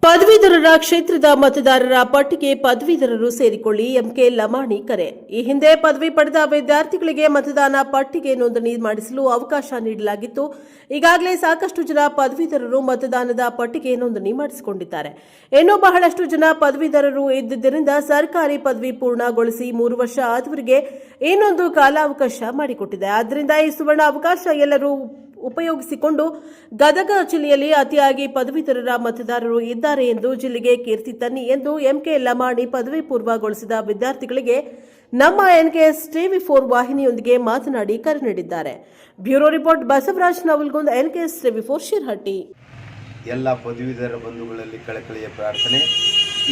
ಪದವೀಧರರ ಕ್ಷೇತ್ರದ ಮತದಾರರ ಪಟ್ಟಿಗೆ ಪದವೀಧರರು ಸೇರಿಕೊಳ್ಳಿ ಎಂಕೆ ಲಮಾಣಿ ಕರೆ. ಈ ಹಿಂದೆ ಪದವಿ ಪಡೆದ ವಿದ್ಯಾರ್ಥಿಗಳಿಗೆ ಮತದಾನ ಪಟ್ಟಿಗೆ ನೋಂದಣಿ ಮಾಡಿಸಲು ಅವಕಾಶ ನೀಡಲಾಗಿತ್ತು. ಈಗಾಗಲೇ ಸಾಕಷ್ಟು ಜನ ಪದವೀಧರರು ಮತದಾನದ ಪಟ್ಟಿಗೆ ನೋಂದಣಿ ಮಾಡಿಸಿಕೊಂಡಿದ್ದಾರೆ. ಇನ್ನೂ ಬಹಳಷ್ಟು ಜನ ಪದವೀಧರರು ಇದ್ದುದರಿಂದ ಸರ್ಕಾರಿ ಪದವಿ ಪೂರ್ಣಗೊಳಿಸಿ 3 ವರ್ಷ ಆದವರಿಗೆ ಇನ್ನೊಂದು ಕಾಲಾವಕಾಶ ಮಾಡಿಕೊಟ್ಟಿದೆ. ಆದ್ದರಿಂದ ಈ ಸುವರ್ಣ ಅವಕಾಶ ಎಲ್ಲರೂ ಉಪಯೋಗಿಸಿಕೊಂಡು ಗದಗ ಜಿಲ್ಲೆಯಲ್ಲಿ ಅತಿಯಾಗಿ ಪದವೀಧರರ ಮತದಾರರು ಇದ್ದಾರೆ ಎಂದು ಜಿಲ್ಲೆಗೆ ಕೀರ್ತಿ ತನ್ನಿ ಎಂದು ಎಂಕೆ ಲಮಾಣಿ ಪದವಿ ಪೂರ್ವಗೊಳಿಸಿದ ವಿದ್ಯಾರ್ಥಿಗಳಿಗೆ ನಮ್ಮ ಎನ್ಕೆಎಸ್ ಟಿವಿ4 ವಾಹಿನಿಯೊಂದಿಗೆ ಮಾತನಾಡಿ ಕರೆ ನೀಡಿದ್ದಾರೆ. Bureau report Basavaraj Navalgund, NKS ಟಿವಿ4 ಶಿರಹಟ್ಟಿ. ಎಲ್ಲ ಪದವೀಧರ ಬಂಧುಗಳಲ್ಲಿ ಕಳಕಳಿಯ ಪ್ರಾರ್ಥನೆ.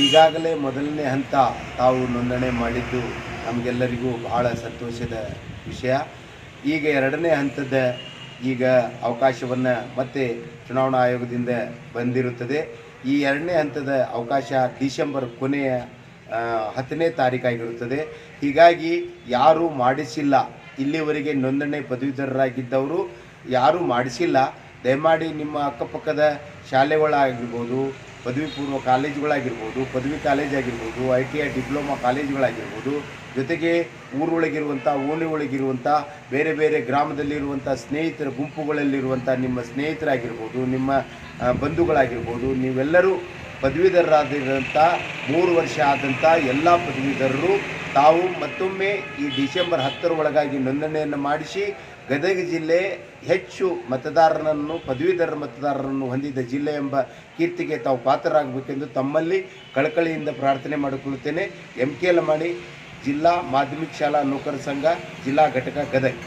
ಈಗಾಗಲೇ ಮೊದಲನೇ ಹಂತ ತಾವು ನೋಂದಣಿ ಮಾಡಿದ್ದು ನಮಗೆಲ್ಲರಿಗೂ ಬಹಳ ಸಂತೋಷದ ವಿಷಯ. ಈಗ ಎರಡನೇ ಹಂತದ ಈಗ ಅವಕಾಶವನ್ನು ಮತ್ತೆ ಚುನಾವಣಾ ಆಯೋಗದಿಂದ ಬಂದಿರುತ್ತದೆ. ಈ ಎರಡನೇ ಹಂತದ ಅವಕಾಶ ಡಿಸೆಂಬರ್ ಕೊನೆಯ 10ನೇ ತಾರೀಕಾಗಿರುತ್ತದೆ. ಹೀಗಾಗಿ ಯಾರು ಮಾಡಿಸಿಲ್ಲ, ಇಲ್ಲಿವರೆಗೆ ನೋಂದಣಿ ಪದವೀಧರರಾಗಿದ್ದವರು ಯಾರೂ ಮಾಡಿಸಿಲ್ಲ, ದಯಮಾಡಿ ನಿಮ್ಮ ಅಕ್ಕಪಕ್ಕದ ಶಾಲೆಗಳಾಗಿರ್ಬೋದು, ಪದವಿ ಪೂರ್ವ ಕಾಲೇಜುಗಳಾಗಿರ್ಬೋದು, ಪದವಿ ಕಾಲೇಜ್ ಆಗಿರ್ಬೋದು, ITI ಡಿಪ್ಲೊಮಾ ಕಾಲೇಜುಗಳಾಗಿರ್ಬೋದು, ಜೊತೆಗೆ ಊರೊಳಗಿರುವಂಥ ಓಣಿ ಒಳಗಿರುವಂಥ ಬೇರೆ ಬೇರೆ ಗ್ರಾಮದಲ್ಲಿರುವಂಥ ಸ್ನೇಹಿತರ ಗುಂಪುಗಳಲ್ಲಿರುವಂಥ ನಿಮ್ಮ ಸ್ನೇಹಿತರಾಗಿರ್ಬೋದು, ನಿಮ್ಮ ಬಂಧುಗಳಾಗಿರ್ಬೋದು, ನೀವೆಲ್ಲರೂ ಪದವೀಧರರಾದಿರೋಂಥ 3 ವರ್ಷ ಆದಂಥ ಎಲ್ಲ ಪದವೀಧರರು ತಾವು ಮತ್ತೊಮ್ಮೆ ಈ ಡಿಸೆಂಬರ್ 10ರ ಒಳಗಾಗಿ ನೋಂದಣಿಯನ್ನು ಮಾಡಿಸಿ ಗದಗ ಜಿಲ್ಲೆ ಹೆಚ್ಚು ಪದವೀಧರ ಮತದಾರರನ್ನು ಹೊಂದಿದ ಜಿಲ್ಲೆ ಎಂಬ ಕೀರ್ತಿಗೆ ತಾವು ಪಾತ್ರರಾಗಬೇಕೆಂದು ತಮ್ಮಲ್ಲಿ ಕಳಕಳಿಯಿಂದ ಪ್ರಾರ್ಥನೆ ಮಾಡಿಕೊಳ್ಳುತ್ತೇನೆ. MK ಲಮಾಣಿ, ಜಿಲ್ಲಾ ಮಾಧ್ಯಮಿಕ ಶಾಲಾ ನೌಕರ ಸಂಘ, ಜಿಲ್ಲಾ ಘಟಕ, ಗದಗ.